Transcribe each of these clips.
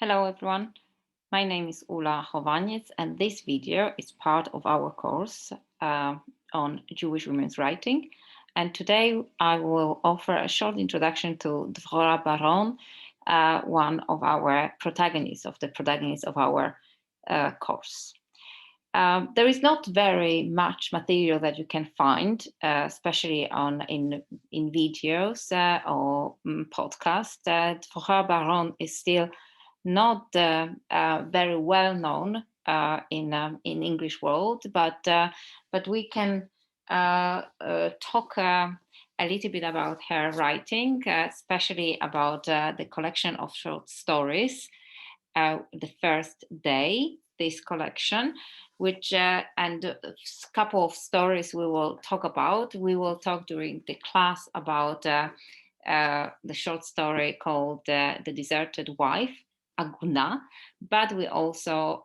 Hello everyone, my name is Chowaniec and this video is part of our course on Jewish women's writing. And today I will offer a short introduction to Dvorah Baron, one of our protagonists, of our course. There is not very much material that you can find, especially in videos or podcasts. Dvorah Baron is still not very well known in English world, but we can talk a little bit about her writing, especially about the collection of short stories, The First Day, this collection, which and a couple of stories we will talk about. We will talk during the class about the short story called The Deserted Wife, Aguna, but we also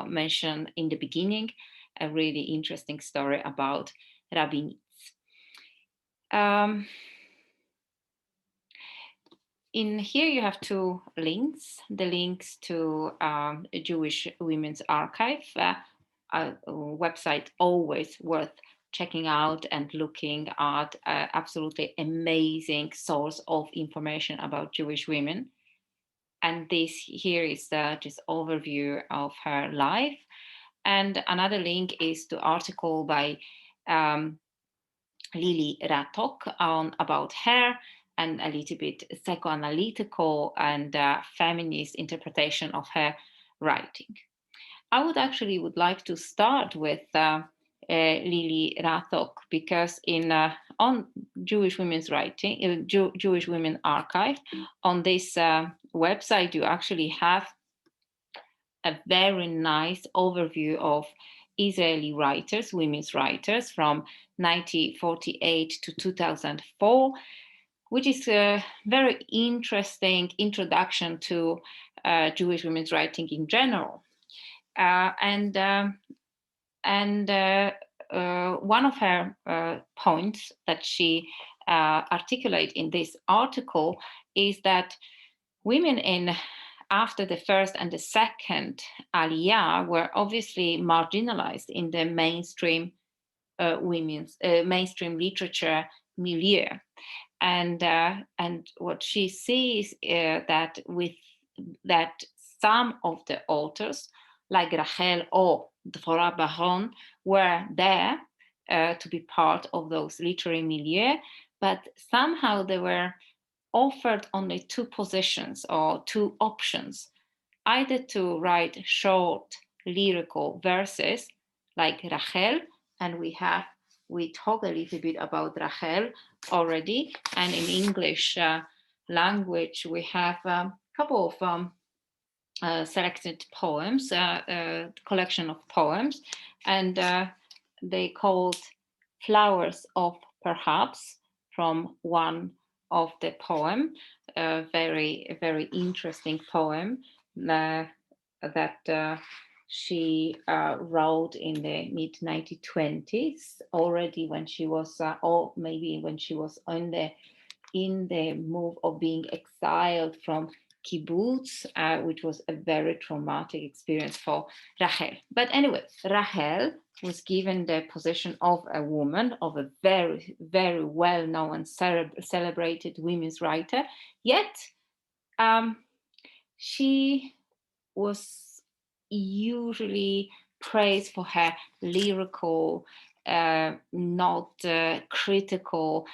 mentioned in the beginning a really interesting story about rabbinics. In here you have two links, the links to Jewish Women's Archive, a website always worth checking out and looking at, absolutely amazing source of information about Jewish women. And this here is just overview of her life. And another link is to article by Lili Ratok about her and a little bit psychoanalytical and feminist interpretation of her writing. I would like to start with Lili Ratok because on Jewish Women's Writing, Jewish Women Archive, on this website you actually have a very nice overview of Israeli writers, women's writers from 1948 to 2004, which is a very interesting introduction to Jewish women's writing in general. And one of her points that she articulates in this article is that women after the first and the second Aliyah were obviously marginalized in the mainstream mainstream literature milieu, and what she sees that some of the authors like Rachel or Dvorah Baron were there to be part of those literary milieu, but somehow they were offered only two positions or two options, either to write short lyrical verses like Rachel, and we talk a little bit about Rachel already, and in English language we have a couple of selected poems, collection of poems, and they called Flowers of Perhaps from one of the poem, a very interesting poem that she wrote in the mid 1920s, already when she was, or maybe when she was in the move of being exiled from kibbutz, which was a very traumatic experience for Rachel. But anyway, Rachel was given the position of a woman, of a very well-known and celebrated women's writer, yet she was usually praised for her lyrical, not critical,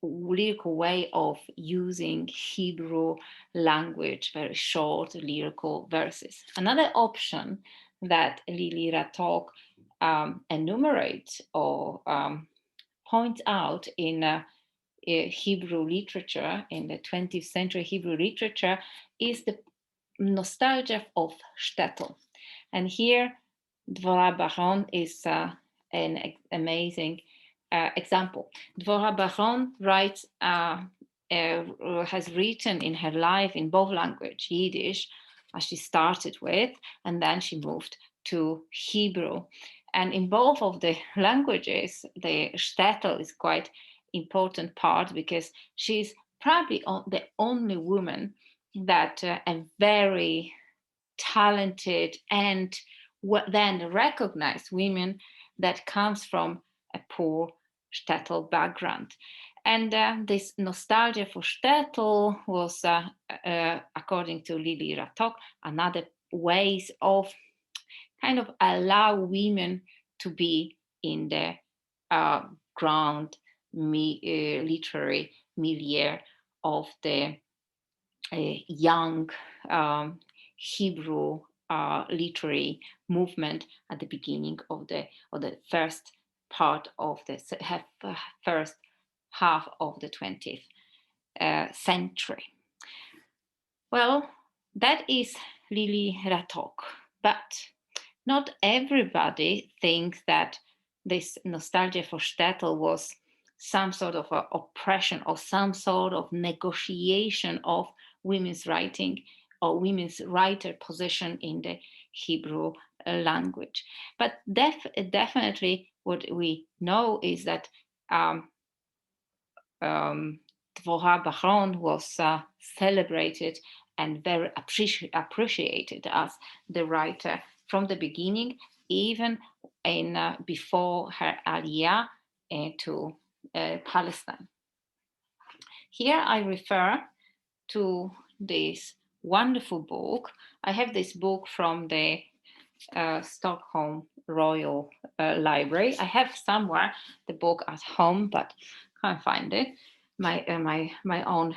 lyrical way of using Hebrew language, very short lyrical verses. Another option that Lili Ratok enumerates or points out in Hebrew literature, in the 20th century Hebrew literature, is the nostalgia of shtetl. And here Dvorah Baron is an amazing example. Dvorah Baron has written in her life in both language, Yiddish, as she started with, and then she moved to Hebrew. And in both of the languages, the shtetl is quite important part because she's probably the only woman that a very talented and then recognized women that comes from a poor shtetl background. And this nostalgia for shtetl was, according to Lili Ratok, another ways of kind of allow women to be in the uh, ground literary milieu of the young Hebrew literary movement at the beginning of the first part of the first half of the 20th century. Well, that is Lili Ratok, but not everybody thinks that this nostalgia for shtetl was some sort of oppression or some sort of negotiation of women's writing or women's writer position in the Hebrew language. But definitely what we know is that Dvorah Baron was celebrated and very appreciated as the writer from the beginning, even in before her aliyah to Palestine. Here I refer to this wonderful book. I have this book from the Stockholm Royal Library. I have somewhere the book at home, but can't find it. My own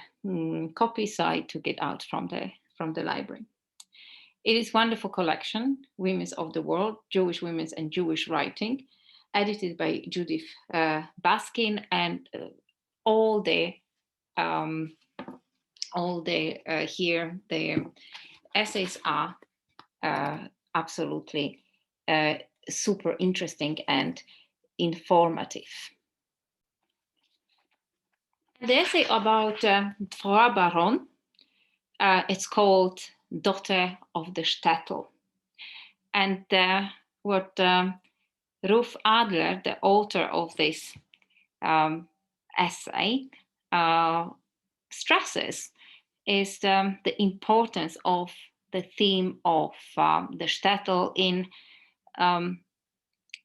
copy, so I took it out from the library. It is a wonderful collection, Women's of the World, Jewish Women's and Jewish Writing, edited by Judith Baskin, and all the here the essays are absolutely super interesting and informative. The essay about Dvorah Baron, it's called Daughter of the Shtetl. And what Ruth Adler, the author of this essay, stresses is the importance of the theme of the shtetl in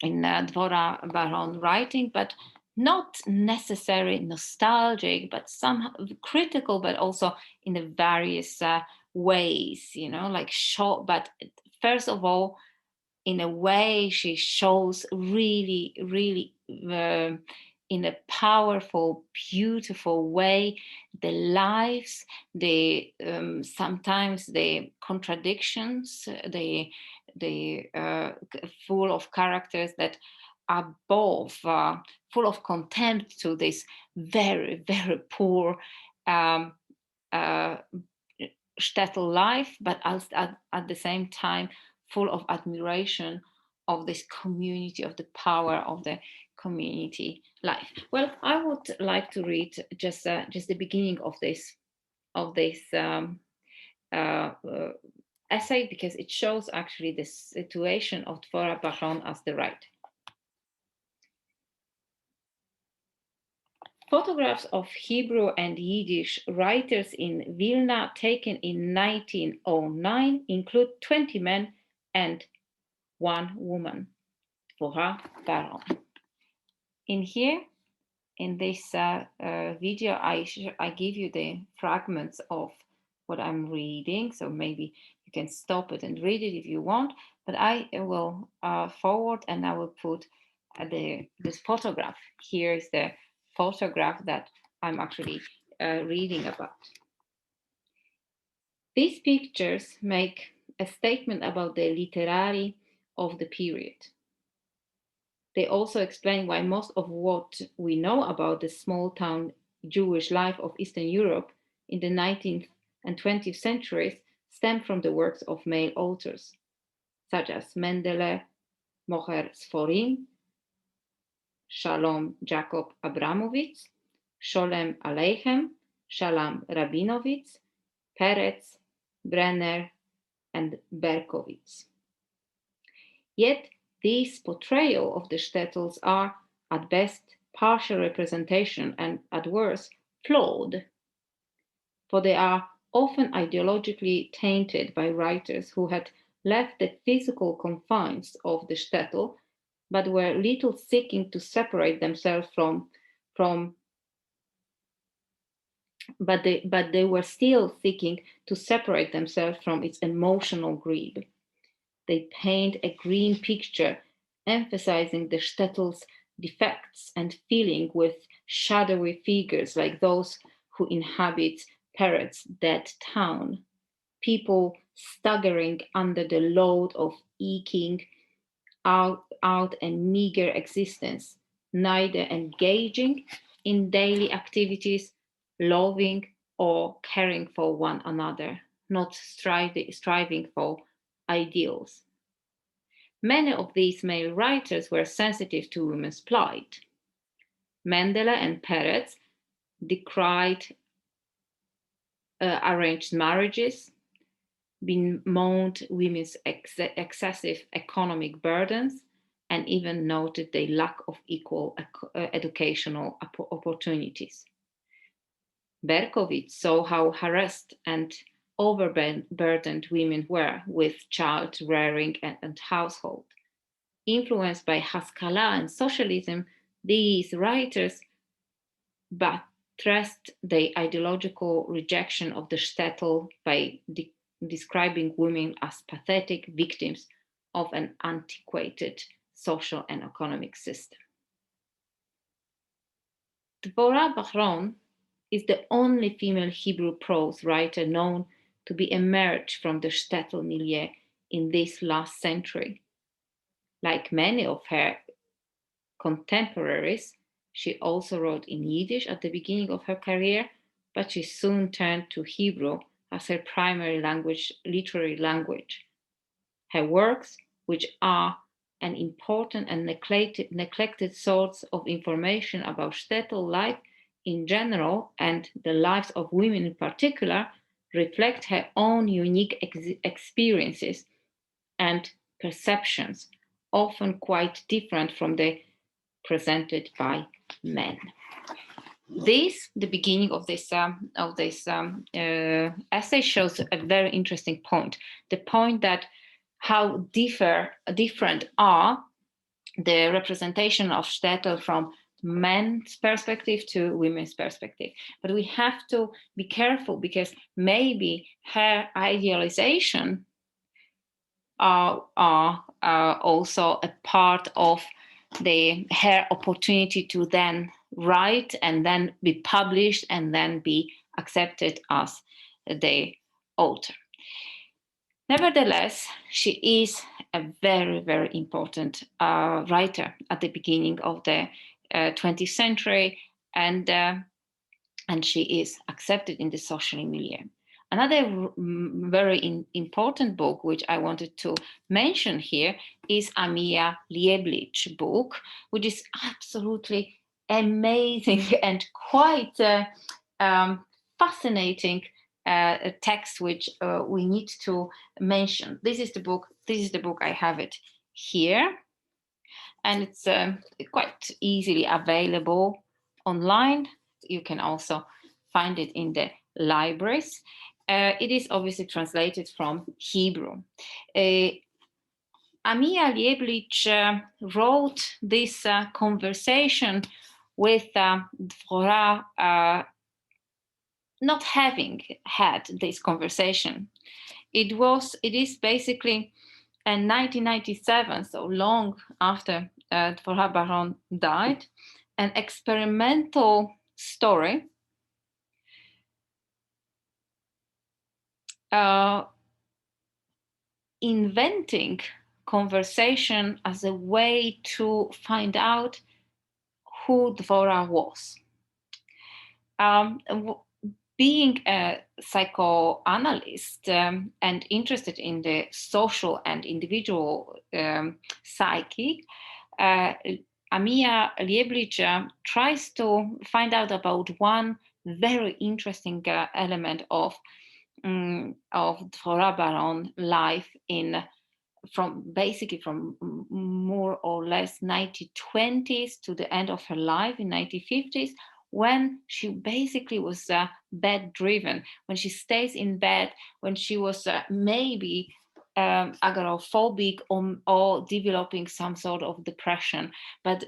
Dvorah Baron writing, but not necessarily nostalgic, but somehow critical, but also in the various ways, like short. But first of all, in a way, she shows really, really in a powerful, beautiful way the lives, the sometimes the contradictions, the full of characters that are both full of contempt to this very, very poor shtetl life, but at the same time full of admiration of this community, of the power of the community life. Well, I would like to read just the beginning of this essay, because it shows actually the situation of Dvorah Baron as the writer. Photographs of Hebrew and Yiddish writers in Vilna taken in 1909 include 20 men and 1 woman, Dvorah Baron. In here, in this video, I give you the fragments of what I'm reading, so maybe you can stop it and read it if you want, but I will forward and I will put this photograph. Here is the photograph that I'm actually reading about. These pictures make a statement about the literary of the period. They also explain why most of what we know about the small town Jewish life of Eastern Europe in the 19th and 20th centuries stem from the works of male authors, such as Mendele, Moher Sforim, Shalom Jacob Abramovitz, Sholem Aleichem, Shalom Rabinovitz, Peretz, Brenner, and Berkowitz. Yet these portrayal of the shtetls are, at best, partial representation and, at worst, flawed. for they are often ideologically tainted by writers who had left the physical confines of the shtetl, but were little seeking to separate themselves from but they were still seeking to separate themselves from its emotional greed. They paint a green picture, emphasizing the shtetl's defects and filling with shadowy figures like those who inhabit Peret's dead town, people staggering under the load of eking out a meager existence, neither engaging in daily activities, loving or caring for one another, not striving for ideals. Many of these male writers were sensitive to women's plight. Mendele and Peretz decried arranged marriages, bemoaned women's excessive economic burdens, and even noted their lack of equal educational opportunities. Berkowitz saw how harassed and overburdened women were with child rearing and household. Influenced by Haskalah and socialism, these writers buttressed their ideological rejection of the shtetl by describing women as pathetic victims of an antiquated social and economic system. Dvorah Bahron is the only female Hebrew prose writer known to be emerged from the shtetl milieu in this last century. Like many of her contemporaries, she also wrote in Yiddish at the beginning of her career, but she soon turned to Hebrew as her primary language, literary language. Her works, which are an important and neglected source of information about shtetl life in general and the lives of women in particular, reflect her own unique experiences and perceptions, often quite different from the presented by men. The beginning of this essay shows a very interesting point. The point that how different are the representation of shtetl from men's perspective to women's perspective. But we have to be careful because maybe her idealization are also a part of her opportunity to then write and then be published and then be accepted as the author. Nevertheless, she is a very, very important writer at the beginning of the 20th century, and she is accepted in the social milieu. Another very important book which I wanted to mention here is Amiya Lieblich's book, which is absolutely amazing and quite fascinating text which we need to mention. This is the book I have it here, and it's quite easily available online. You can also find it in the libraries. It is obviously translated from Hebrew. Amiya Lieblich wrote this conversation with Dvorah not having had this conversation. It is basically in 1997, so long after Dvorah Bahron died, an experimental story inventing conversation as a way to find out who Dvorah was. Being a psychoanalyst and interested in the social and individual psyche, Amiya Lieblich tries to find out about one very interesting element of Dvorah Bahron life from more or less 1920s to the end of her life in 1950s, when she basically was bed driven, when she stays in bed, when she was maybe agoraphobic, or developing some sort of depression, but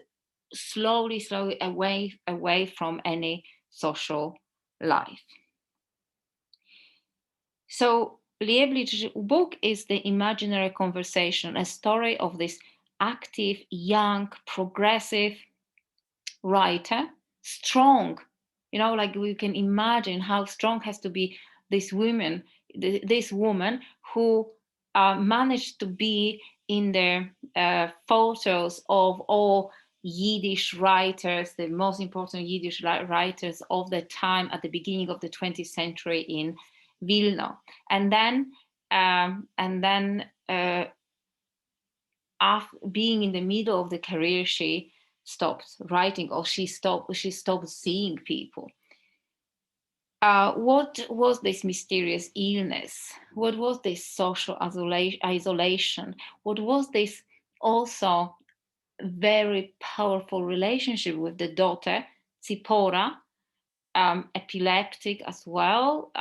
slowly away from any social life. So Lieblich's book is the imaginary conversation, a story of this active, young, progressive writer, strong. Like we can imagine how strong has to be this woman who managed to be in the photos of all Yiddish writers, the most important Yiddish writers of the time at the beginning of the 20th century in Vilna. And then after being in the middle of the career, she stopped writing, or she stopped seeing people. What was this mysterious illness? What was this social isolation? What was this also very powerful relationship with the daughter, Zipporah, epileptic as well?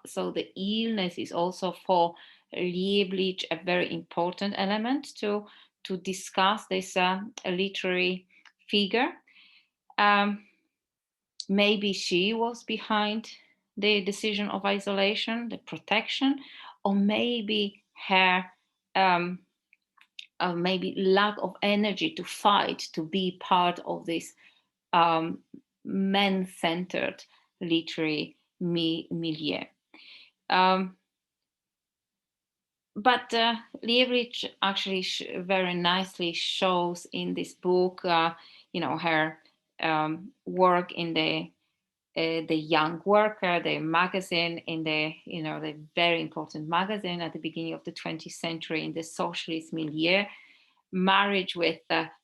So the illness is also for Lieblich a very important element to discuss this literary figure. Maybe she was behind the decision of isolation, the protection, or maybe her maybe lack of energy to fight, to be part of this men-centered literary milieu. But Lieblich actually very nicely shows in this book, her work in the Young Worker, the magazine, in the very important magazine at the beginning of the 20th century in the socialist milieu, marriage with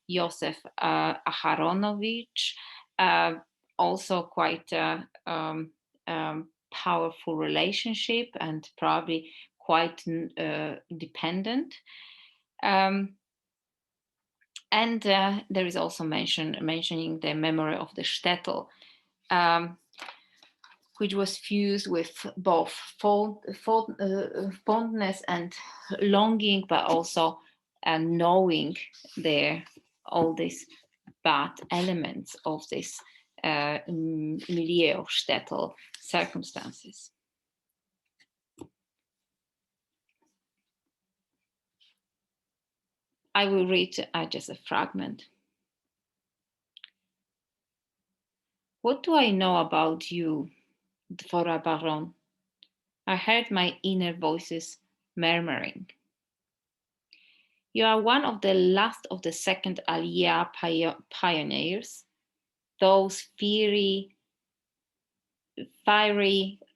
Josef Aharonovich, also quite powerful relationship and probably quite dependent. And there is also mentioning the memory of the shtetl, which was fused with both fondness and longing, but also knowing all these bad elements of this milieu of shtetl circumstances. I will read just a fragment. What do I know about you, Dvorah Baron? I heard my inner voices murmuring. You are one of the last of the second Aliyah pioneers, those fiery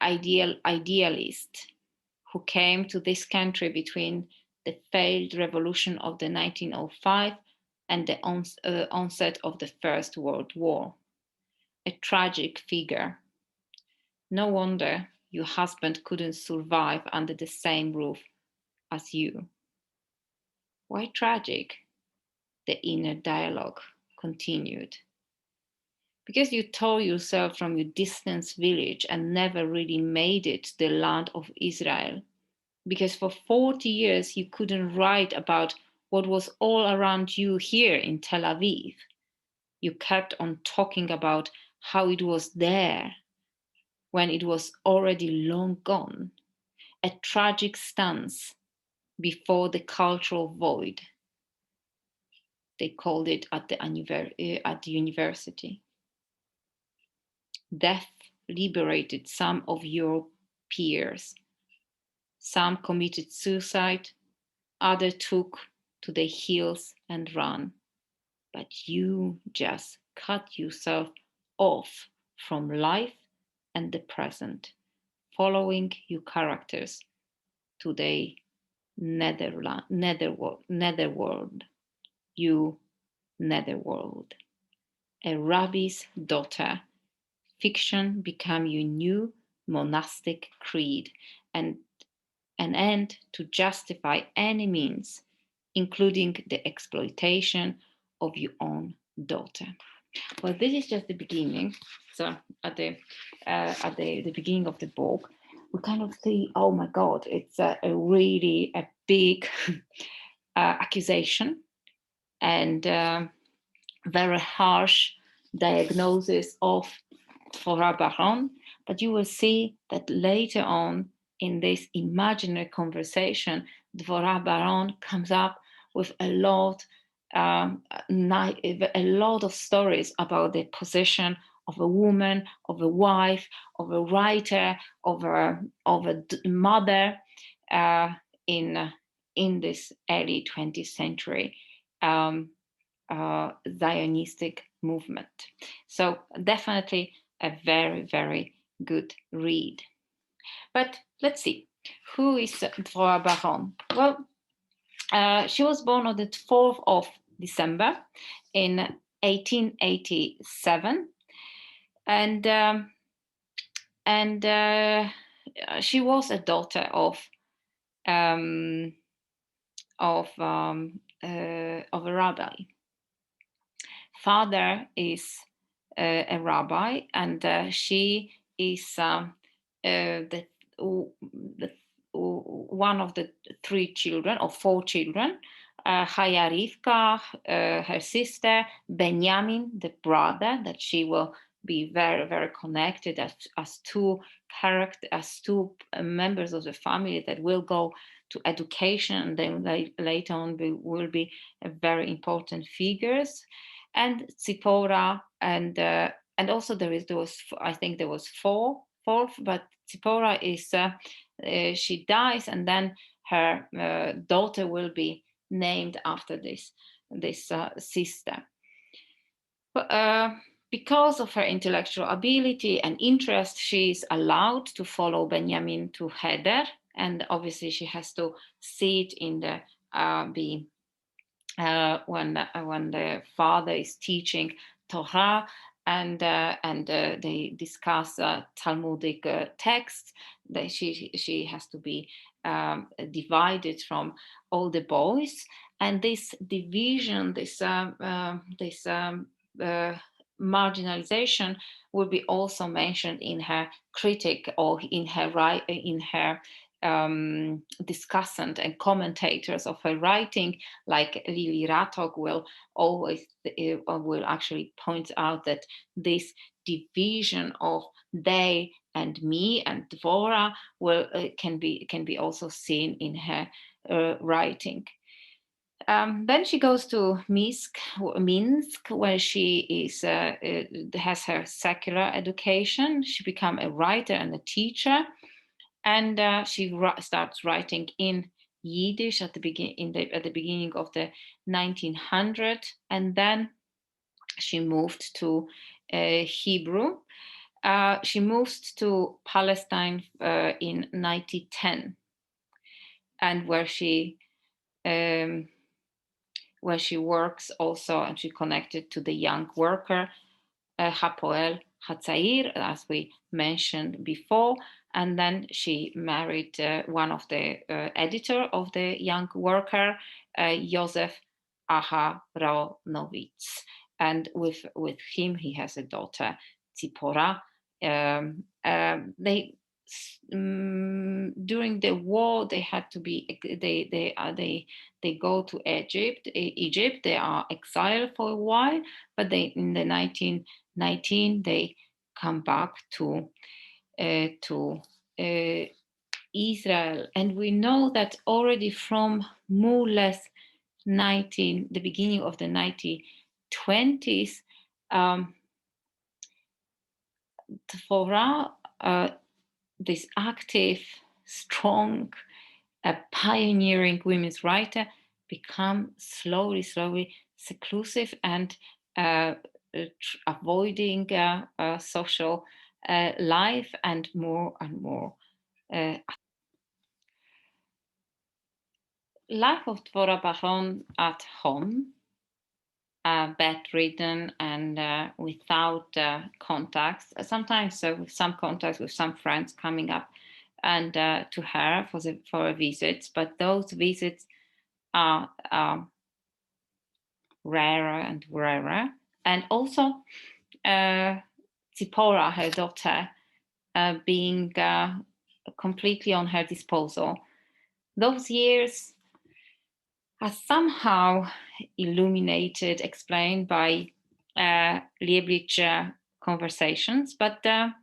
idealists who came to this country between the failed revolution of the 1905 and the onset of the First World War. A tragic figure. No wonder your husband couldn't survive under the same roof as you. Why tragic? The inner dialogue continued. Because you tore yourself from your distant village and never really made it to the land of Israel. Because for 40 years you couldn't write about what was all around you here in Tel Aviv. You kept on talking about how it was there when it was already long gone. A tragic stance before the cultural void. They called it at the university. Death liberated some of your peers. Some committed suicide, others took to the hills and ran. But you just cut yourself off from life and the present, following your characters to the netherworld, you netherworld. A rabbi's daughter, fiction became your new monastic creed, and an end to justify any means, including the exploitation of your own daughter. Well, this is just the beginning. So at the beginning of the book, we kind of see, oh my God, it's a really a big accusation and very harsh diagnosis of Dvorah Baron. But you will see that later on in this imaginary conversation, Dvorah Baron comes up with a lot of stories about the position of a woman, of a wife, of a writer, of a mother uh, in in this early 20th century Zionistic movement. So definitely a very, very good read. But let's see, who is Dvorah Baron? Well, she was born on the 4th of December in 1887, and she was a daughter of a rabbi. Father is a rabbi, and she is the one of the three children or four children. Chaya Rivka, her sister, Benjamin, the brother, that she will be very, very connected as two members of the family that will go to education, and then later on will be very important figures. And Zipporah, and also there was, I think there was fourth, but Zipporah is she dies, and then her daughter will be named after this sister. Because of her intellectual ability and interest, she is allowed to follow Benjamin to Heder, and obviously she has to sit in the when the father is teaching Torah, and they discuss Talmudic texts. That she has to be divided from all the boys, and this division, this marginalization will be also mentioned in her critic, or in her discussant and commentators of her writing, like Lili Ratok will actually point out that this division of they and me and Dvorah can be also seen in her writing. Then she goes to Minsk, where she has her secular education. She becomes a writer and a teacher, and she starts writing in Yiddish at the beginning of the 1900s, and then she moved to Hebrew. She moved to Palestine in 1910, and where she works also, and she connected to the young worker Hapoel Hatzair, as we mentioned before. And then she married one of the editor of the young worker, Joseph Aharonovitz. And with him, he has a daughter, Tzipora. They during the war, they had to be they go to Egypt. They are exiled for a while, but they in the 1919 they come back to Israel, and we know that already from more or less the beginning of the 1920s, Dvorah, this active, strong, pioneering women's writer, become slowly seclusive and avoiding social life, and more life of Dvorah Baron at home, bedridden and without contacts. Sometimes with some contacts with some friends coming up and to her for a visit, but those visits are rarer and rarer. and also Zipporah, her daughter, being completely on her disposal. Those years are somehow illuminated, explained by Lieblich conversations, but they're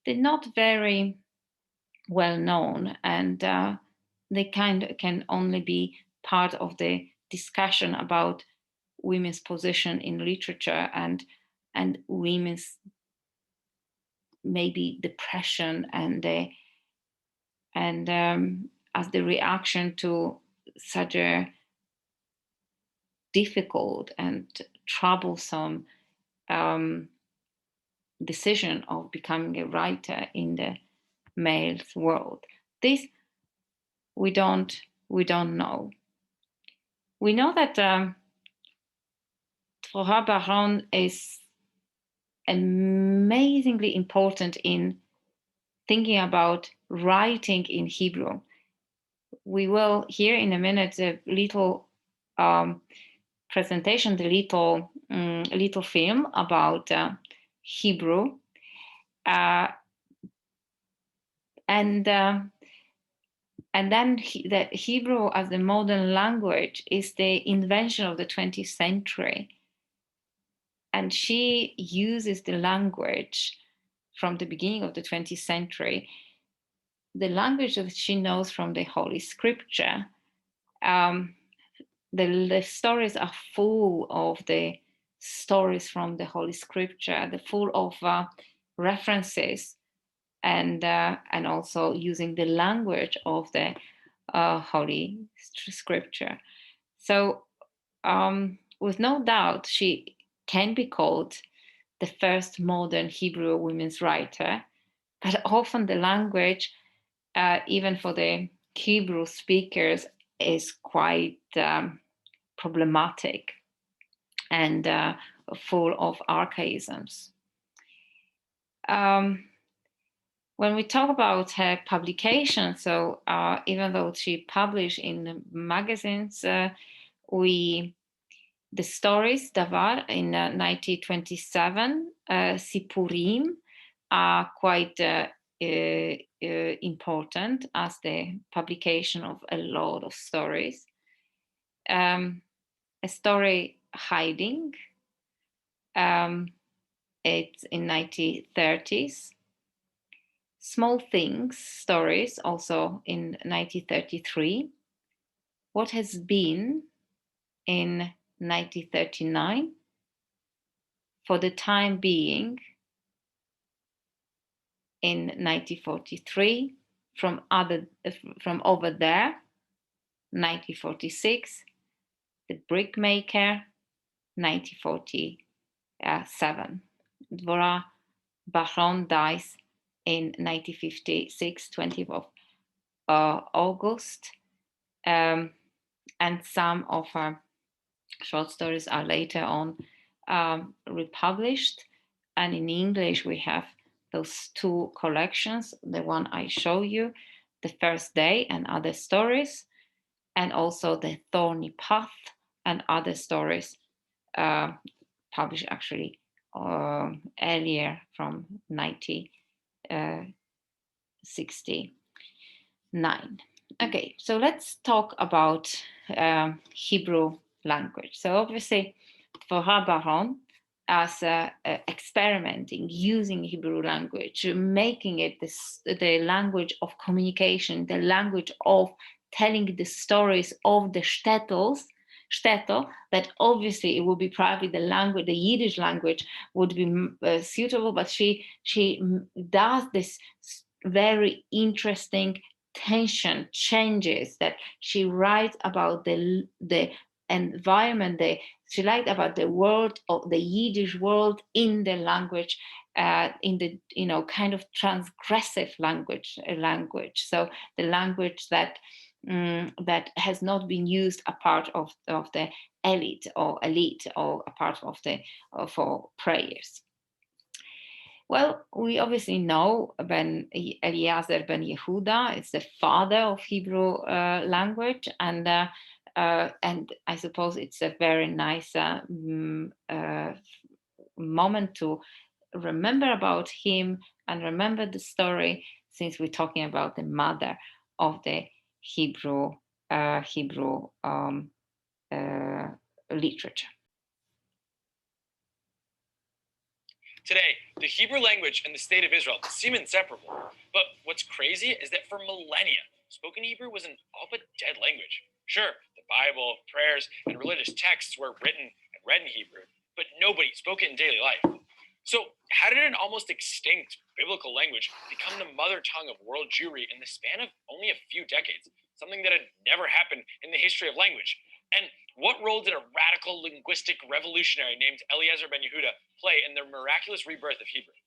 not very well known, and they can only be part of the discussion about women's position in literature and women's maybe depression and as the reaction to such a difficult and troublesome decision of becoming a writer in the male's world. This we don't know. We know that Dvorah Baron is amazingly important in thinking about writing in Hebrew. We will hear in a minute a little presentation, the little film about Hebrew, and then the Hebrew as the modern language is the invention of the 20th century. And she uses the language from the beginning of the 20th century, the language that she knows from the Holy Scripture. The stories are full of the stories from the Holy Scripture, they're full of references and also using the language of the Holy Scripture. So with no doubt, she can be called the first modern Hebrew women's writer, but often the language, even for the Hebrew speakers, is quite problematic and full of archaisms. When we talk about her publication, so even though she published in magazines, the stories, Davar, in 1927, Sipurim, are quite important as the publication of a lot of stories. A story, Hiding, it's in 1930s. Small Things stories, also in 1933. What Has Been in 1939. For the Time Being in 1943. From Over There, 1946. The Brickmaker, 1947. Dvorah Baron dies in 1956, 20th of August. And some of her short stories are later on republished. And in English, we have those two collections, the one I show you, The First Day and Other Stories, and also The Thorny Path and Other Stories, published actually earlier from 1969. Okay, so let's talk about Hebrew language. So obviously, Dvorah Baron, as experimenting, using Hebrew language, making it the language of communication, the language of telling the stories of the shtetl, that obviously it would be probably the language, the Yiddish language would be suitable, but she does this very interesting tension changes that she writes about the environment, she writes about the world of the Yiddish world in the language, in the kind of transgressive language. So the language that that has not been used a part of the elite or a part of the for prayers. Well, we obviously know Eliezer ben Yehuda is the father of Hebrew language, and I suppose it's a very nice moment to remember about him and remember the story, since we're talking about the mother of the Hebrew uh, literature. Today, the Hebrew language and the state of Israel seem inseparable. But what's crazy is that for millennia, spoken Hebrew was an all but dead language. Sure, the Bible, prayers, and religious texts were written and read in Hebrew, but nobody spoke it in daily life. So, how did an almost extinct biblical language become the mother tongue of world Jewry in the span of only a few decades? Something that had never happened in the history of language. And what role did a radical linguistic revolutionary named Eliezer ben Yehuda play in the miraculous rebirth of Hebrew?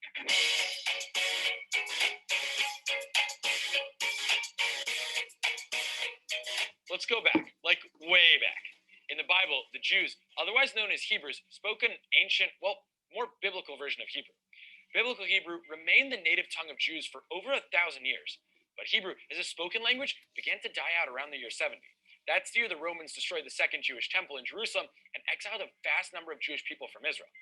Let's go back, like way back. In the Bible, the Jews, otherwise known as Hebrews, spoke an ancient, well, more biblical version of Hebrew. Biblical Hebrew remained the native tongue of Jews for over 1,000 years, but Hebrew as a spoken language began to die out around the year 70. That's the year the Romans destroyed the second Jewish temple in Jerusalem and exiled a vast number of Jewish people from Israel.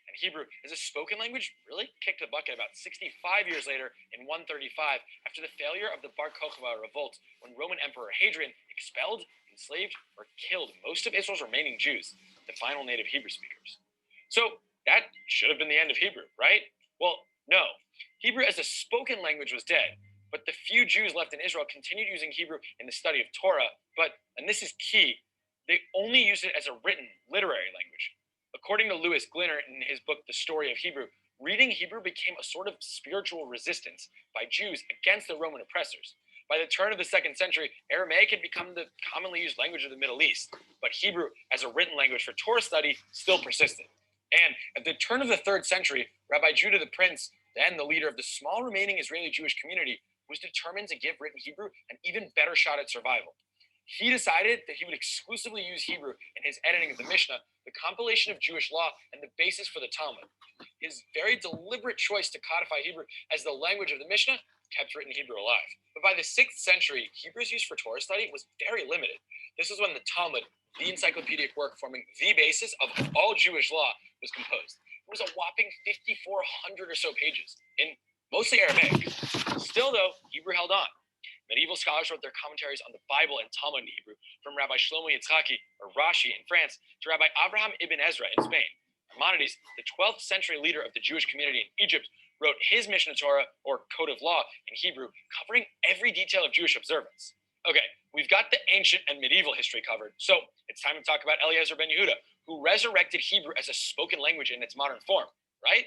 And Hebrew as a spoken language really kicked the bucket about 65 years later in 135 after the failure of the Bar Kokhba revolt, when Roman Emperor Hadrian expelled, enslaved, or killed most of Israel's remaining Jews, the final native Hebrew speakers. So that should have been the end of Hebrew, right? Well, no. Hebrew as a spoken language was dead, but the few Jews left in Israel continued using Hebrew in the study of Torah, but, and this is key, they only used it as a written, literary language. According to Louis Glinner in his book, The Story of Hebrew, reading Hebrew became a sort of spiritual resistance by Jews against the Roman oppressors. By the turn of the 2nd century, Aramaic had become the commonly used language of the Middle East, but Hebrew as a written language for Torah study still persisted. And at the turn of the 3rd century, Rabbi Judah the Prince, then the leader of the small remaining Israeli Jewish community, was determined to give written Hebrew an even better shot at survival. He decided that he would exclusively use Hebrew in his editing of the Mishnah, the compilation of Jewish law, and the basis for the Talmud. His very deliberate choice to codify Hebrew as the language of the Mishnah kept written Hebrew alive. But by the 6th century, Hebrew's use for Torah study was very limited. This was when the Talmud, the encyclopedic work forming the basis of all Jewish law, was composed. It was a whopping 5,400 or so pages, in mostly Aramaic. Still, though, Hebrew held on. Medieval scholars wrote their commentaries on the Bible and Talmud in Hebrew, from Rabbi Shlomo Yitzhaki, or Rashi, in France, to Rabbi Abraham ibn Ezra in Spain. Maimonides, the 12th century leader of the Jewish community in Egypt, wrote his Mishnah Torah, or Code of Law, in Hebrew, covering every detail of Jewish observance. Okay, we've got the ancient and medieval history covered, so it's time to talk about Eliezer ben Yehuda, who resurrected Hebrew as a spoken language in its modern form, right?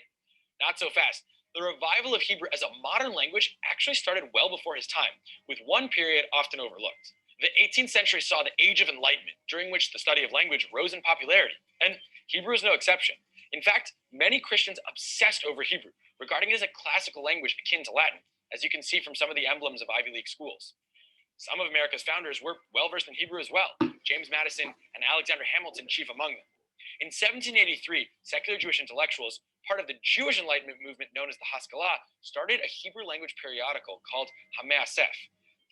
Not so fast. The revival of Hebrew as a modern language actually started well before his time, with one period often overlooked. The 18th century saw the Age of Enlightenment, during which the study of language rose in popularity, and Hebrew is no exception. In fact, many Christians obsessed over Hebrew, regarding it as a classical language akin to Latin, as you can see from some of the emblems of Ivy League schools. Some of America's founders were well versed in Hebrew as well, James Madison and Alexander Hamilton chief among them. In 1783, secular Jewish intellectuals, part of the Jewish Enlightenment movement known as the Haskalah, started a Hebrew language periodical called Hameasef.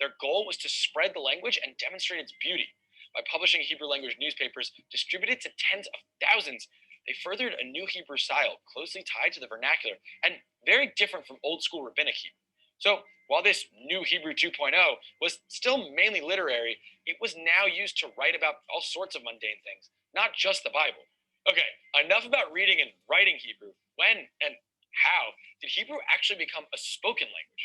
Their goal was to spread the language and demonstrate its beauty. By publishing Hebrew language newspapers distributed to tens of thousands, they furthered a new Hebrew style closely tied to the vernacular and very different from old school rabbinic Hebrew. So, while this new Hebrew 2.0 was still mainly literary, it was now used to write about all sorts of mundane things, not just the Bible. Okay, enough about reading and writing Hebrew. When and how did Hebrew actually become a spoken language?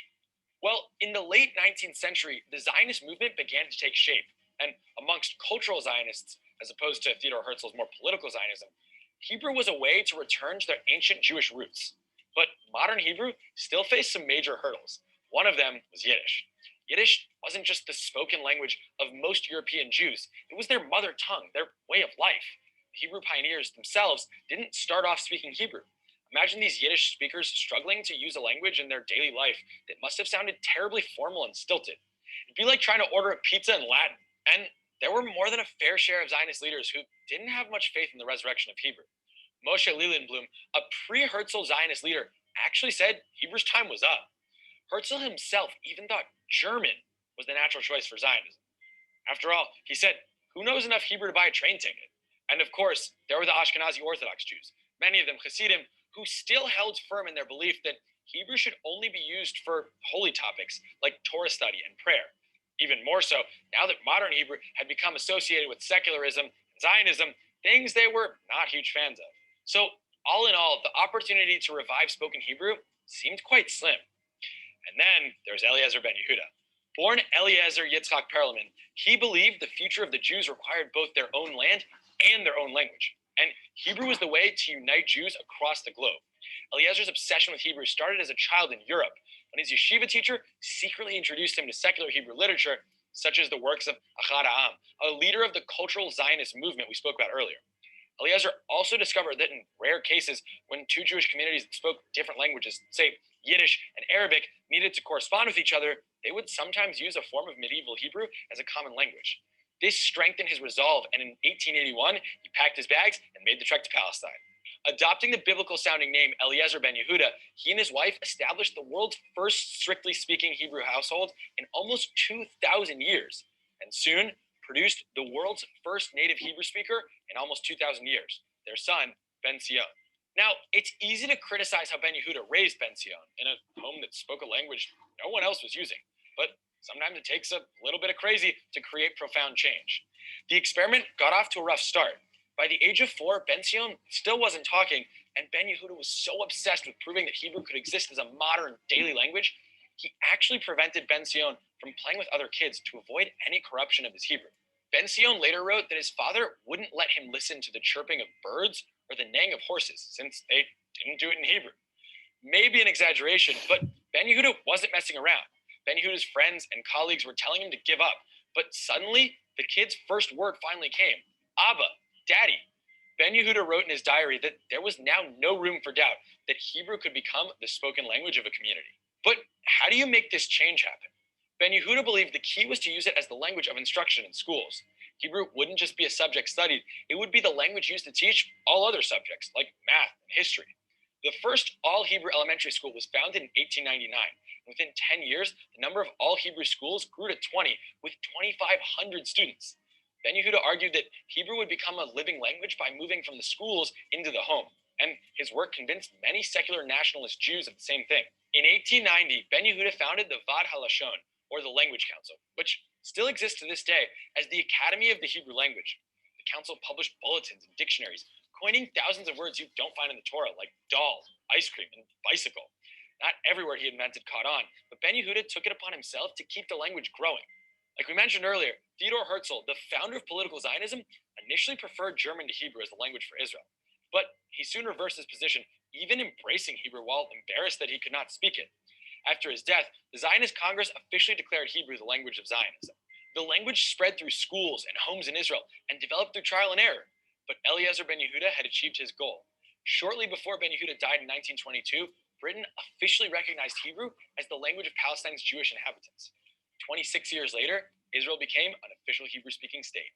Well, in the late 19th century, the Zionist movement began to take shape, and amongst cultural Zionists, as opposed to Theodor Herzl's more political Zionism, Hebrew was a way to return to their ancient Jewish roots. But modern Hebrew still faced some major hurdles. One of them was Yiddish. Yiddish wasn't just the spoken language of most European Jews, it was their mother tongue, their way of life. The Hebrew pioneers themselves didn't start off speaking Hebrew. Imagine these Yiddish speakers struggling to use a language in their daily life that must have sounded terribly formal and stilted. It'd be like trying to order a pizza in Latin. And there were more than a fair share of Zionist leaders who didn't have much faith in the resurrection of Hebrew. Moshe Lilienblum, a pre-Herzl Zionist leader, actually said Hebrew's time was up. Herzl himself even thought German was the natural choice for Zionism. After all, he said, who knows enough Hebrew to buy a train ticket? And of course, there were the Ashkenazi Orthodox Jews, many of them Hasidim, who still held firm in their belief that Hebrew should only be used for holy topics like Torah study and prayer. Even more so, now that modern Hebrew had become associated with secularism and Zionism, things they were not huge fans of. So, all in all, the opportunity to revive spoken Hebrew seemed quite slim. And then there's Eliezer ben Yehuda. Born Eliezer Yitzchak Perelman, he believed the future of the Jews required both their own land and their own language. And Hebrew was the way to unite Jews across the globe. Eliezer's obsession with Hebrew started as a child in Europe, when his yeshiva teacher secretly introduced him to secular Hebrew literature, such as the works of Achad Ha'am, a leader of the cultural Zionist movement we spoke about earlier. Eliezer also discovered that in rare cases, when two Jewish communities that spoke different languages, say Yiddish and Arabic, needed to correspond with each other, they would sometimes use a form of medieval Hebrew as a common language. This strengthened his resolve, and in 1881, he packed his bags and made the trek to Palestine. Adopting the biblical sounding name Eliezer ben Yehuda, he and his wife established the world's first strictly speaking Hebrew household in almost 2,000 years, and soon produced the world's first native Hebrew speaker in almost 2,000 years, their son, Ben Sion. Now, it's easy to criticize how Ben Yehuda raised Ben Sion in a home that spoke a language no one else was using, but sometimes it takes a little bit of crazy to create profound change. The experiment got off to a rough start. By the age of 4, Ben Sion still wasn't talking, and Ben Yehuda was so obsessed with proving that Hebrew could exist as a modern daily language, he actually prevented Ben Sion from playing with other kids to avoid any corruption of his Hebrew. Ben Sion later wrote that his father wouldn't let him listen to the chirping of birds or the neighing of horses, since they didn't do it in Hebrew. Maybe an exaggeration, but Ben Yehuda wasn't messing around. Ben Yehuda's friends and colleagues were telling him to give up, but suddenly the kid's first word finally came: Abba, Daddy. Ben Yehuda wrote in his diary that there was now no room for doubt that Hebrew could become the spoken language of a community. But how do you make this change happen? Ben Yehuda believed the key was to use it as the language of instruction in schools. Hebrew wouldn't just be a subject studied, it would be the language used to teach all other subjects, like math and history. The first all-Hebrew elementary school was founded in 1899. Within 10 years, the number of all-Hebrew schools grew to 20, with 2,500 students. Ben Yehuda argued that Hebrew would become a living language by moving from the schools into the home, and his work convinced many secular nationalist Jews of the same thing. In 1890, Ben Yehuda founded the Vad HaLashon, or the Language Council, which still exists to this day as the Academy of the Hebrew Language. The council published bulletins and dictionaries, coining thousands of words you don't find in the Torah, like doll, ice cream, and bicycle. Not every word he invented caught on, but Ben Yehuda took it upon himself to keep the language growing. Like we mentioned earlier, Theodor Herzl, the founder of political Zionism, initially preferred German to Hebrew as the language for Israel. But he soon reversed his position, even embracing Hebrew while embarrassed that he could not speak it. After his death, the Zionist Congress officially declared Hebrew the language of Zionism. The language spread through schools and homes in Israel and developed through trial and error. But Eliezer ben Yehuda had achieved his goal. Shortly before ben Yehuda died in 1922, Britain officially recognized Hebrew as the language of Palestine's Jewish inhabitants. 26 years later, Israel became an official Hebrew-speaking state.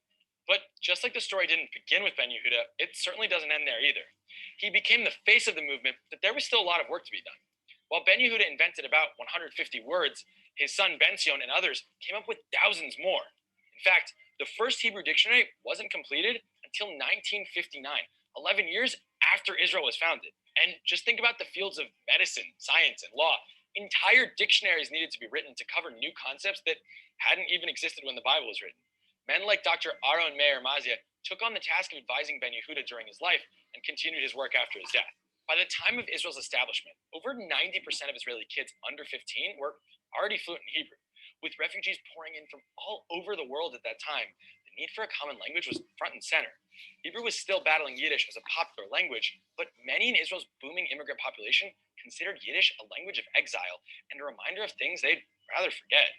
But just like the story didn't begin with ben Yehuda, it certainly doesn't end there either. He became the face of the movement, but there was still a lot of work to be done. While ben Yehuda invented about 150 words, his son Ben Sion and others came up with thousands more. In fact, the first Hebrew dictionary wasn't completed until 1959, 11 years after Israel was founded. And just think about the fields of medicine, science, and law. Entire dictionaries needed to be written to cover new concepts that hadn't even existed when the Bible was written. Men like Dr. Aaron Meir Mazia took on the task of advising ben Yehuda during his life and continued his work after his death. By the time of Israel's establishment, over 90% of Israeli kids under 15 were already fluent in Hebrew. With refugees pouring in from all over the world at that time, the need for a common language was front and center. Hebrew was still battling Yiddish as a popular language, but many in Israel's booming immigrant population considered Yiddish a language of exile and a reminder of things they'd rather forget.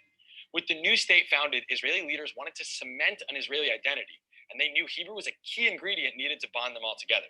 With the new state founded, Israeli leaders wanted to cement an Israeli identity, and they knew Hebrew was a key ingredient needed to bond them all together.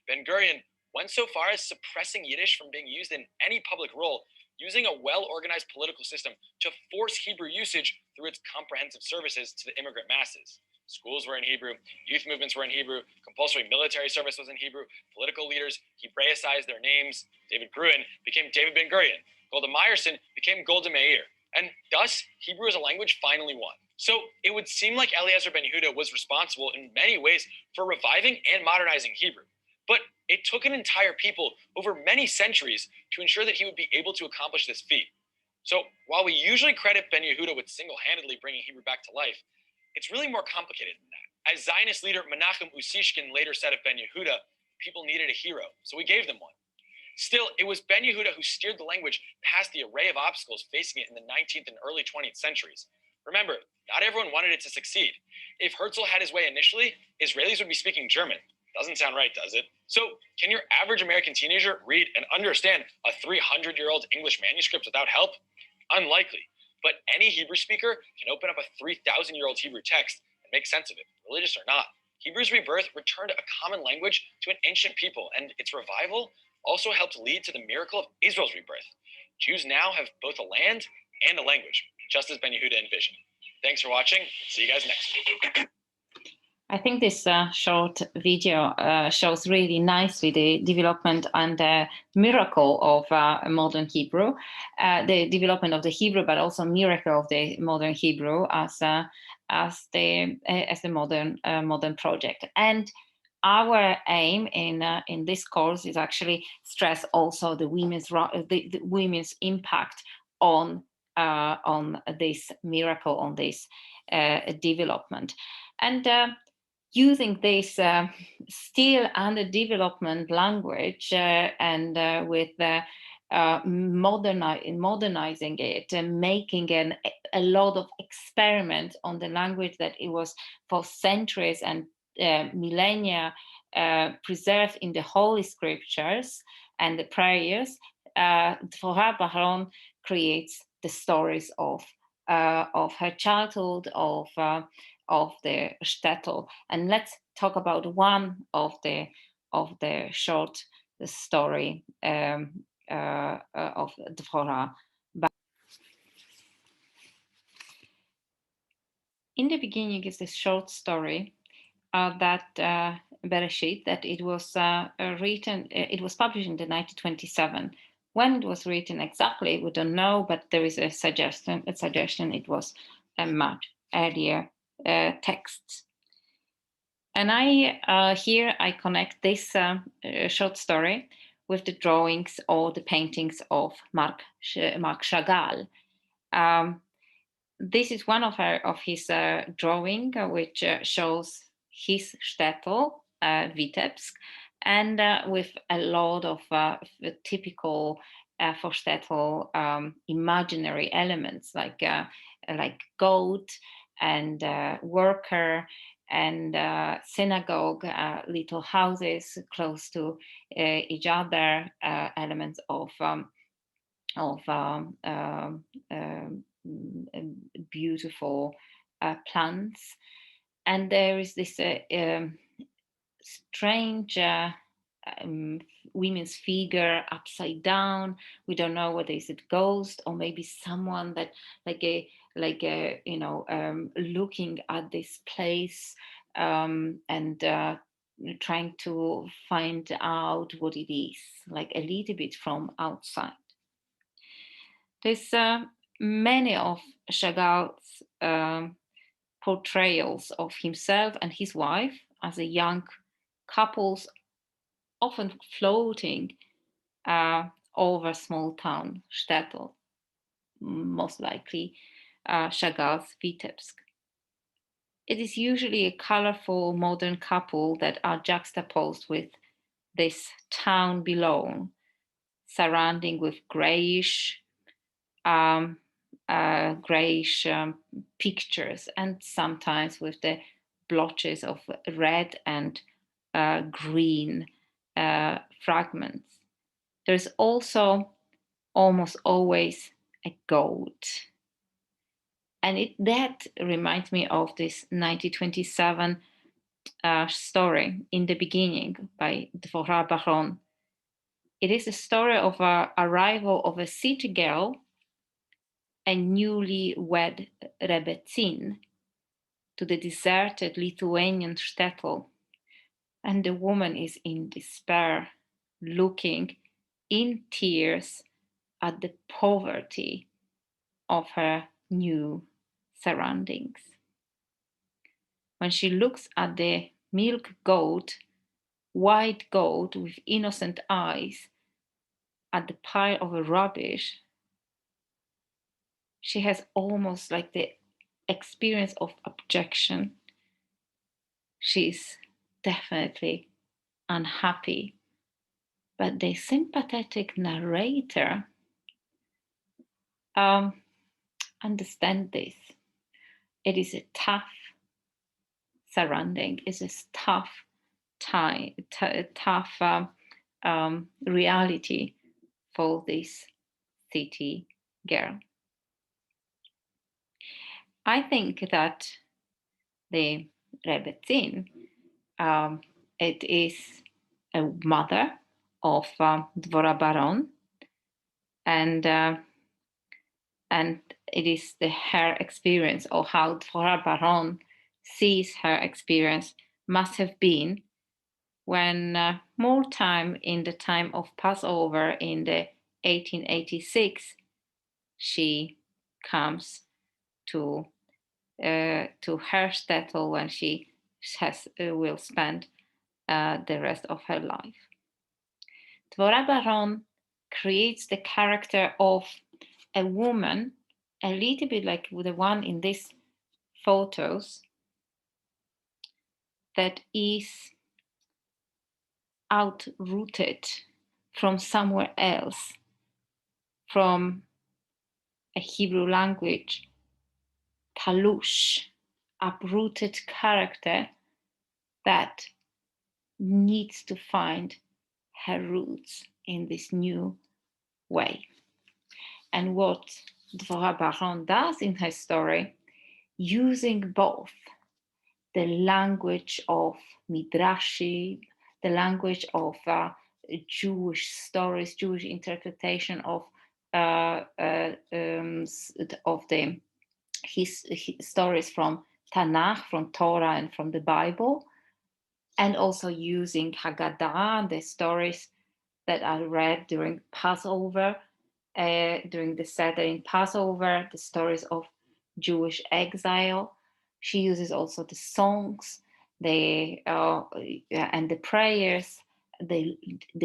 Ben-Gurion went so far as suppressing Yiddish from being used in any public role, using a well-organized political system to force Hebrew usage through its comprehensive services to the immigrant masses. Schools were in Hebrew, youth movements were in Hebrew, compulsory military service was in Hebrew, political leaders Hebraicized their names. David Gruen became David Ben-Gurion. Golda Meyerson became Golda Meir. And thus, Hebrew as a language finally won. So it would seem like Eliezer ben Yehuda was responsible in many ways for reviving and modernizing Hebrew. But It took an entire people over many centuries to ensure that he would be able to accomplish this feat. So while we usually credit Ben Yehuda with single-handedly bringing Hebrew back to life, it's really more complicated than that. As Zionist leader Menachem Usishkin later said of Ben Yehuda, people needed a hero, so we gave them one. Still, it was Ben Yehuda who steered the language past the array of obstacles facing it in the 19th and early 20th centuries. Remember, not everyone wanted it to succeed. If Herzl had his way initially, Israelis would be speaking German. Doesn't sound right, does it? So, can your average American teenager read and understand a 300-year-old English manuscript without help? Unlikely. But any Hebrew speaker can open up a 3,000-year-old Hebrew text and make sense of it, religious or not. Hebrew's rebirth returned a common language to an ancient people, and its revival also helped lead to the miracle of Israel's rebirth. Jews now have both a land and a language, just as Ben Yehuda envisioned. Thanks for watching. See you guys next week. I think this short video shows really nicely the development and the miracle of modern Hebrew, the development of the Hebrew, but also miracle of the modern Hebrew as the modern project. And our aim in this course is actually stress also the women's impact on this miracle, on this development, and using this still under development language and with modernizing it and making a lot of experiments on the language that it was for centuries and millennia preserved in the Holy Scriptures and the prayers. Dvorah Baron creates the stories of her childhood, of the shtetl, and let's talk about one of the short story of Dvorah. In the beginning is this short story that Bereshit, that it was written. It was published in the 1927. When it was written exactly, we don't know, but there is a suggestion. It was a much earlier text. And here I connect this short story with the drawings or the paintings of Marc Chagall. This is one of his drawing, which shows his shtetl, Vitebsk, and with a lot of typical for shtetl imaginary elements like goat and worker and synagogue, little houses close to each other, elements of beautiful plants, and there is this strange women's figure upside down. We don't know whether it's a ghost or maybe someone that looking at this place and trying to find out what it is, like a little bit from outside. There's many of Chagall's portrayals of himself and his wife as a young couples, often floating over small town shtetl, most likely Chagall's Vitebsk. It is usually a colorful modern couple that are juxtaposed with this town below, surrounding with grayish pictures, and sometimes with the blotches of red and green fragments. There's also almost always a goat. And that reminds me of this 1927 story, In the Beginning, by Dvorah Baron. It is a story of the arrival of a city girl, a newly wed Rebbetzin, to the deserted Lithuanian shtetl. And the woman is in despair, looking in tears at the poverty of her new surroundings. When she looks at the milk goat white goat with innocent eyes at the pile of rubbish, she has almost like the experience of abjection. She's definitely unhappy. But the sympathetic narrator understands this. It is a tough surrounding, it's a tough time, tough reality for this city girl. I think that the Rebbetzin, it is a mother of Dvorah Baron, and it is her experience, or how Dvorah Baron sees her experience, must have been when more time in the time of Passover in the 1886, she comes to her shtetl when she will spend the rest of her life. Dvorah Baron creates the character of a woman, a little bit like the one in these photos, that is outrooted from somewhere else, from a Hebrew language, talush, uprooted character that needs to find her roots in this new way. And what Dvorah Baron does in her story, using both the language of Midrashi, the language of Jewish stories, Jewish interpretation of his stories from Tanakh, from Torah, and from the Bible, and also using Haggadah, the stories that are read during Passover, during the Seder in Passover, the stories of Jewish exile. She uses also the songs, and the prayers, the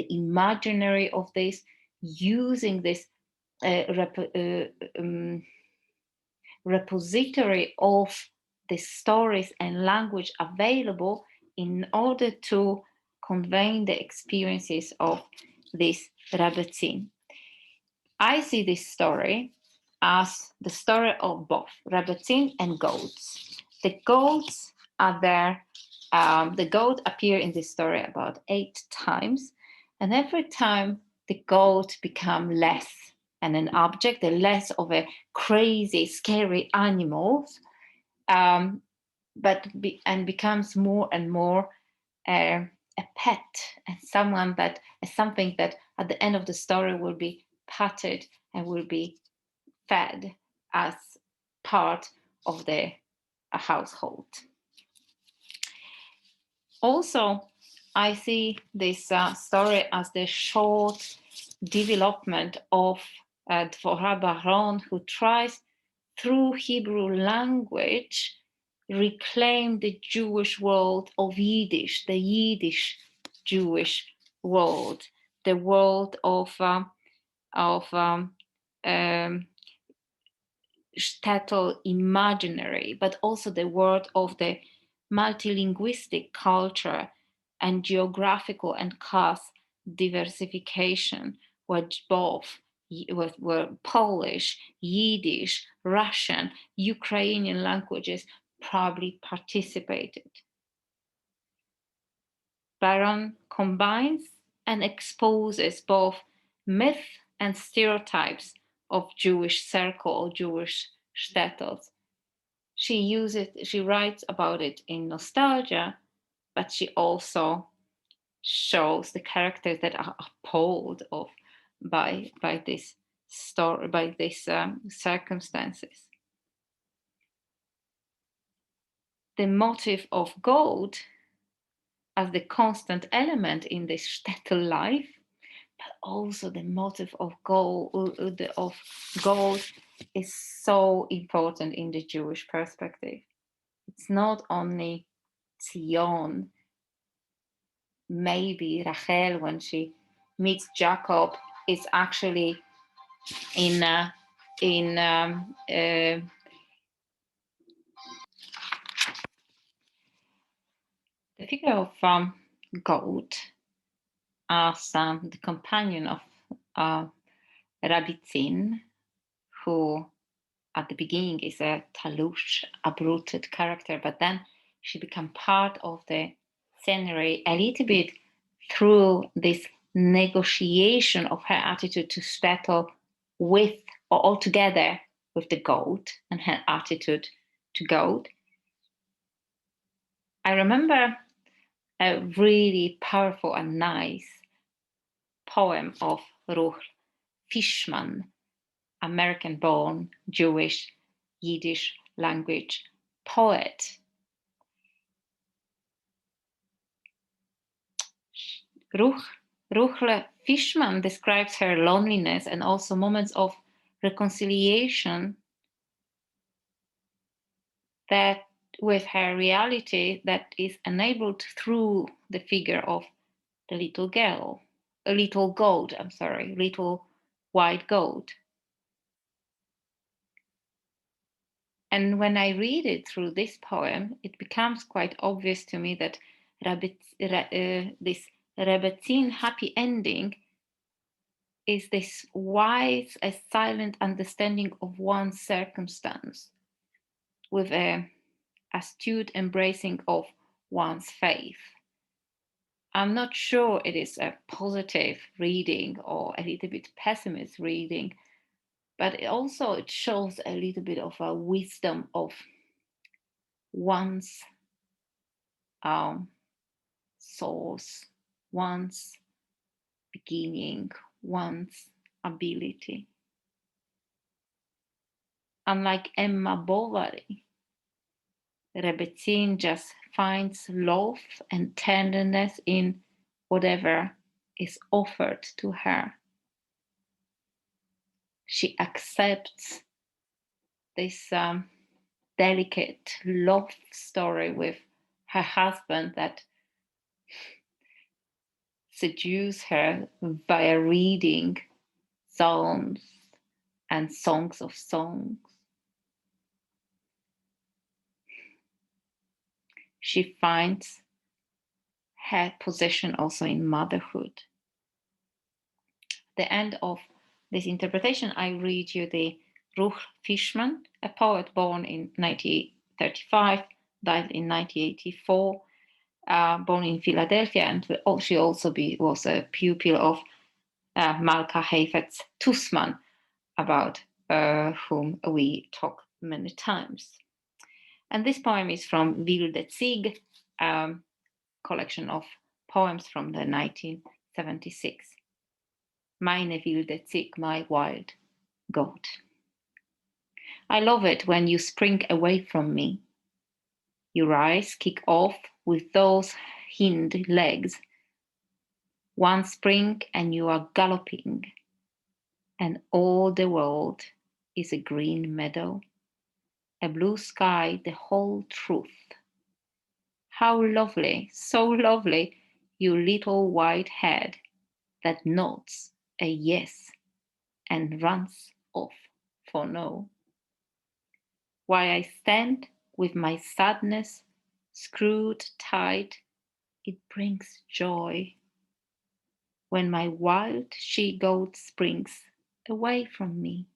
imaginary of this, using this repository of the stories and language available in order to convey the experiences of this Rebbetzin. I see this story as the story of both Rebbetzin and goats. The goats are there. The goat appear in this story about 8 times, and every time the goat become less and an object, less of a crazy, scary animal, and becomes more and more a pet, and something that at the end of the story will be patted and will be fed as part of the household. Also, I see this story as the short development of Dvorah Baron, who tries through Hebrew language reclaim the Jewish world of Yiddish, the Yiddish Jewish world, the world of shtetl imaginary, but also the world of the multilinguistic culture and geographical and class diversification, which both were Polish, Yiddish, Russian, Ukrainian languages probably participated. Baron combines and exposes both myth and stereotypes of Jewish circle or Jewish shtetls. She writes about it in nostalgia, but she also shows the characters that are appalled by this story, by these circumstances. The motive of gold as the constant element in this shtetl life, but also the motive of gold is so important in the Jewish perspective. It's not only Zion, maybe Rachel, when she meets Jacob, is actually in the figure of goat as the companion of Rabbi Tzin, who at the beginning is a talush, uprooted character, but then she becomes part of the scenery a little bit through this negotiation of her attitude to settle with or altogether with the goat and her attitude to goat. I remember a really powerful and nice poem of Ruch Fishman, American-born Jewish Yiddish language poet. Ruchle Fishman describes her loneliness and also moments of reconciliation that with her reality that is enabled through the figure of the little girl, a little goat, little white goat. And when I read it through this poem, it becomes quite obvious to me that this Rebbetzin happy ending is this wise, a silent understanding of one's circumstance with an astute embracing of one's faith. I'm not sure it is a positive reading or a little bit pessimist reading, but it shows a little bit of a wisdom of one's source, one's beginning, one's ability. Unlike Emma Bovary, Rebbetzin just finds love and tenderness in whatever is offered to her. She accepts this delicate love story with her husband that seduce her via reading psalms and songs of songs. She finds her position also in motherhood. The end of this interpretation, I read you the Ruch Fishman, a poet born in 1935, died in 1984, born in Philadelphia, and she also was a pupil of Malka Heifetz Tussmann, about whom we talked many times. And this poem is from Wilde Zieg, collection of poems from the 1976. Meine wilde Zieg, my wild goat. I love it when you spring away from me. You rise, kick off with those hind legs. One spring and you are galloping, and all the world is a green meadow, a blue sky, the whole truth. How lovely, so lovely, you little white head that nods a yes and runs off for no. While I stand with my sadness screwed tight, it brings joy. When my wild she-goat springs away from me,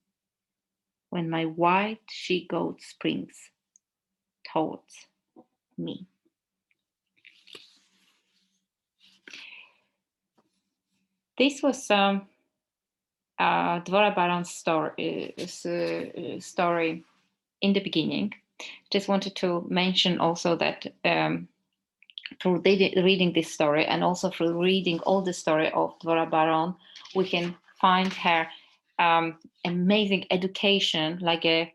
when my white she-goat springs towards me. This was Dvorah Baran's story in the beginning. Just wanted to mention also that through reading this story and also through reading all the story of Dvorah Baran, we can find her amazing education, like a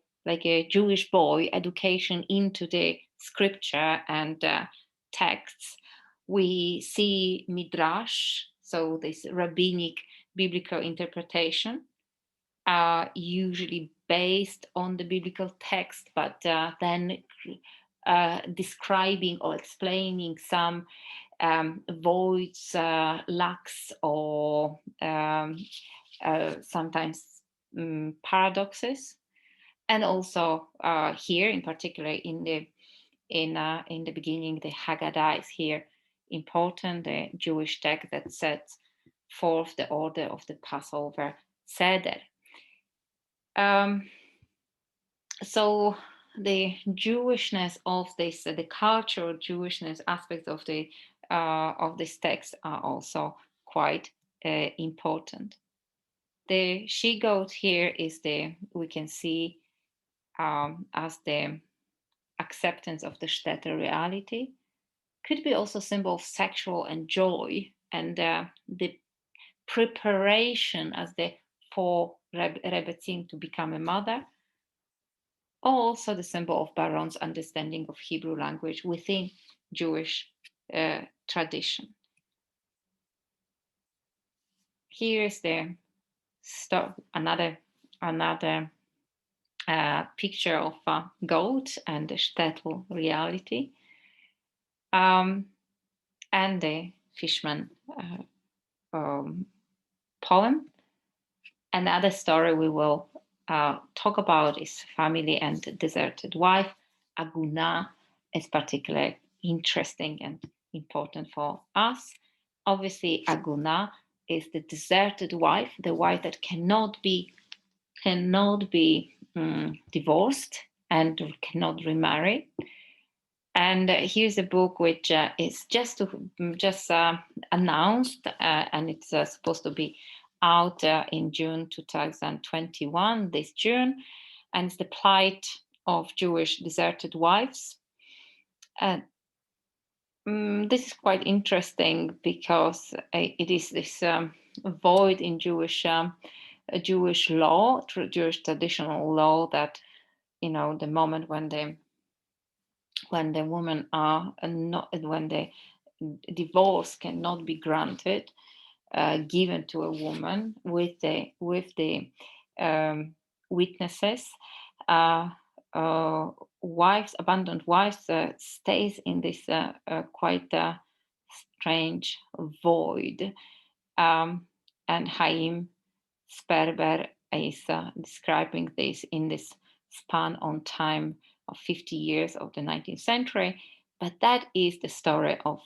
Jewish boy education into the scripture and texts. We see midrash, so this rabbinic biblical interpretation, usually based on the biblical text, but then describing or explaining some voids, lacks, or sometimes paradoxes. And also here, in particular, in the beginning, the Haggadah is here important, the Jewish text that sets forth the order of the Passover Seder. So the Jewishness of this, the cultural Jewishness aspects of this text are also quite important. The she-goat here is we can see as the acceptance of the Städter reality, could be also a symbol of sexual and joy, and the preparation as for Rebbetzin to become a mother, or also the symbol of Baron's understanding of Hebrew language within Jewish tradition. Here is another picture of a goat and the shtetl reality, and the Fishman poem. Another story we will talk about is family and deserted wife. Aguna is particularly interesting and important for us. Obviously, Aguna is the deserted wife, the wife that cannot be divorced and cannot remarry. And here's a book which is just announced, and it's supposed to be out in June 2021, this June, and it's the plight of Jewish deserted wives. This is quite interesting because it is this void in Jewish law, Jewish traditional law, that the moment when the women are not, when the divorce cannot be granted, given to a woman with the witnesses, abandoned wives stays in this quite strange void. And Chaim Sperber is describing this in this span on time of 50 years of the 19th century. But that is the story of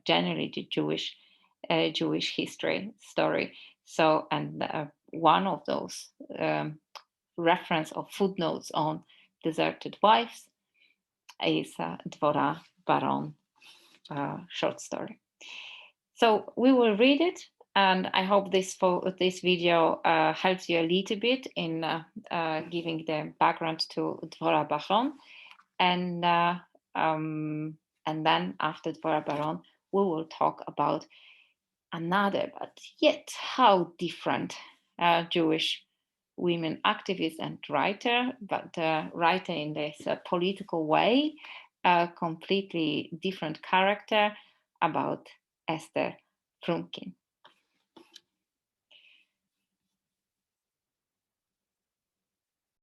generally the Jewish history story. So, and one of those reference of footnotes on deserted wives is Dvorah Baron short story. So we will read it, and I hope this video helps you a little bit in giving the background to Dvorah Baron, and then after Dvorah Baron, we will talk about another, but yet how different Jewish women activist and writer, but writer in this political way, a completely different character, about Esther Frumkin.